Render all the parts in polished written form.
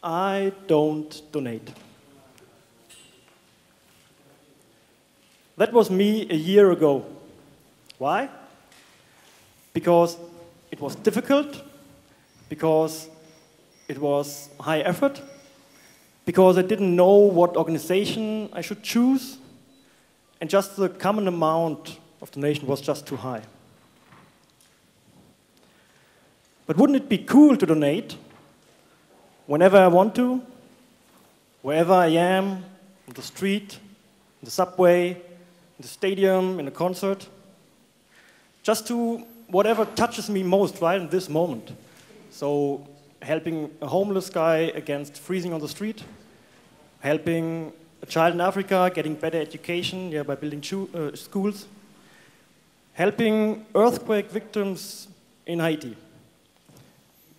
I don't donate. That was me a year ago. Why? Because it was difficult, because it was high effort, because I didn't know what organization I should choose, and just the common amount of donation was just too high. But wouldn't it be cool to donate whenever I want to, wherever I am, on the street, in the subway, in the stadium, in a concert? Just to whatever touches me most right in this moment. So helping a homeless guy against freezing on the street, helping a child in Africa getting better education by building schools, helping earthquake victims in Haiti,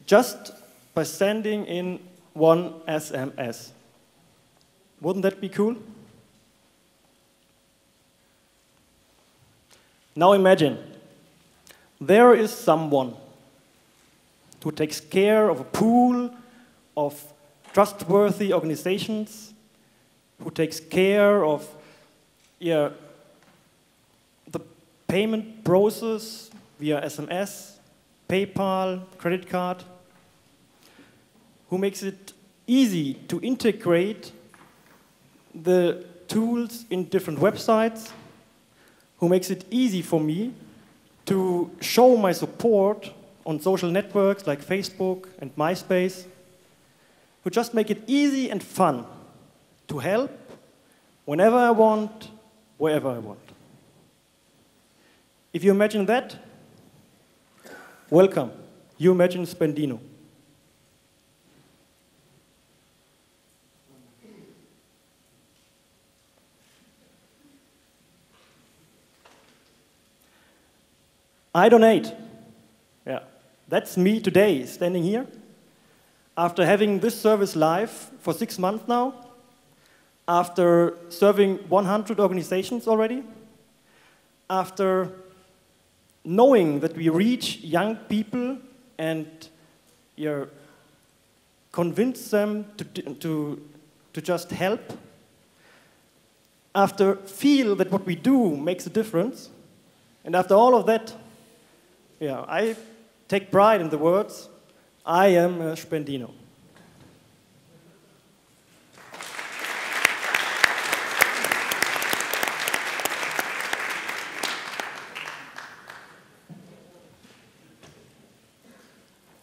just by sending in one SMS. Wouldn't that be cool? Now imagine, there is someone who takes care of a pool of trustworthy organizations, who takes care of the payment process via SMS, PayPal, credit card, who makes it easy to integrate the tools in different websites, who makes it easy for me to show my support on social networks like Facebook and MySpace, who just make it easy and fun to help whenever I want, wherever I want. If you imagine that, welcome. You imagine Spendino. I donate. Yeah, that's me today, standing here. After having this service live for 6 months now, after serving 100 organizations already, after knowing that we reach young people and convince them to just help, after feel that what we do makes a difference, and after all of that, I take pride in the words, I am a Spendino.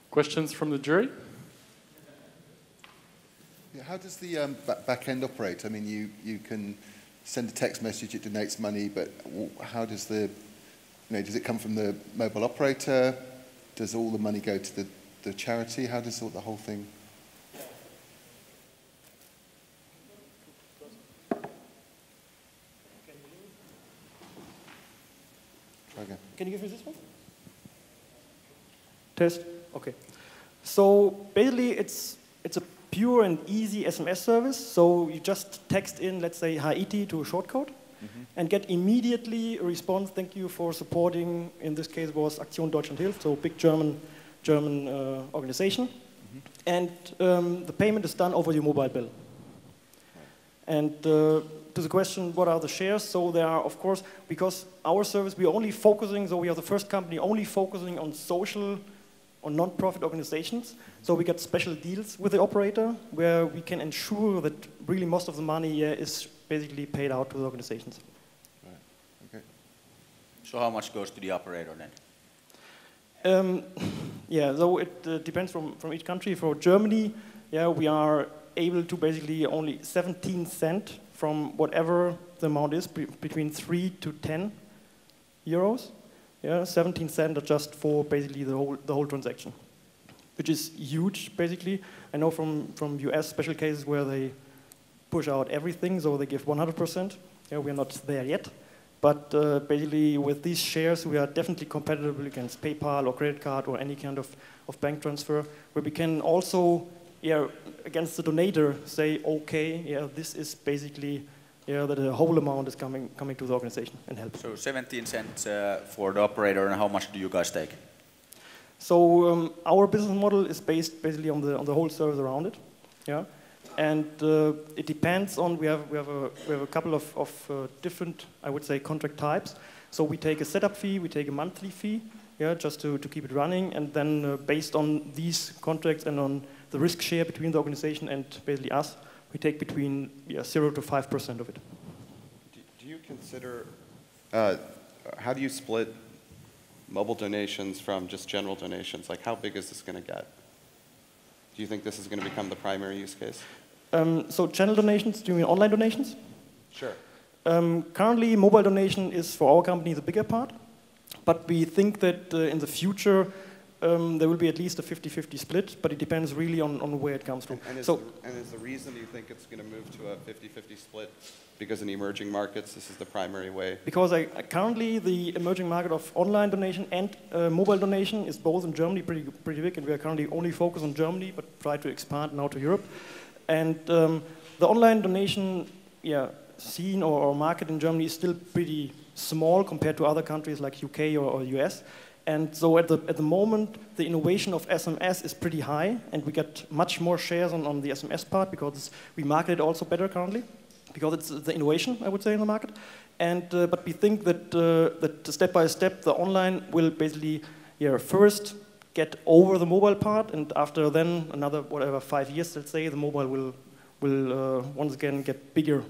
Questions from the jury? Yeah, how does the back end operate? I mean, you can send a text message, it donates money, but how does does it come from the mobile operator? Does all the money go to the charity? How does the whole thing? Try again. Can you give me this one? Test. Okay. So basically, it's a pure and easy SMS service. So you just text in, let's say, Haiti to a shortcode, and get immediately a response. Thank you for supporting. In this case, was Aktion Deutschland hilft, so big German organization. And the payment is done over your mobile bill. And to the question, what are the shares? So there are, of course, because our service, we're only focusing, so we are the first company only focusing on social or non-profit organizations. So we get special deals with the operator where we can ensure that really most of the money is basically paid out to the organizations. Right. Okay. So how much goes to the operator then? So it depends from each country. For Germany, we are able to basically only 17 cents from whatever the amount is, between 3 to 10 euros. 17 cents are just for basically the whole transaction, which is huge, basically. I know from US special cases where they push out everything, so they give 100%. We are not there yet. But basically, with these shares, we are definitely competitive against PayPal or credit card or any kind of bank transfer, where we can also, against the donator, say, okay, this is basically that the whole amount is coming to the organization and help. So 17 cents for the operator, and how much do you guys take? So our business model is based basically on the whole service around it. Yeah, and it depends on we have a couple of different, I would say, contract types. So we take a setup fee, we take a monthly fee, yeah, just to keep it running, and then based on these contracts and on the risk share between the organization and basically us, we take between 0 to 5% of it. Do you consider, how do you split mobile donations from just general donations? Like, how big is this going to get? Do you think this is going to become the primary use case? So channel donations, do you mean online donations? Sure. Currently, mobile donation is for our company the bigger part, but we think that in the future there will be at least a 50-50 split, but it depends really on where it comes from. And is the reason you think it's going to move to a 50-50 split because in emerging markets this is the primary way? Because currently the emerging market of online donation and mobile donation is both in Germany pretty big, and we are currently only focused on Germany, but try to expand now to Europe. And the online donation scene or market in Germany is still pretty small compared to other countries like UK or US. And so at the moment, the innovation of SMS is pretty high, and we get much more shares on the SMS part because we market it also better currently, because it's the innovation, I would say, in the market. And but we think that that step by step, the online will basically first get over the mobile part, and after then another 5 years, let's say, the mobile will once again get bigger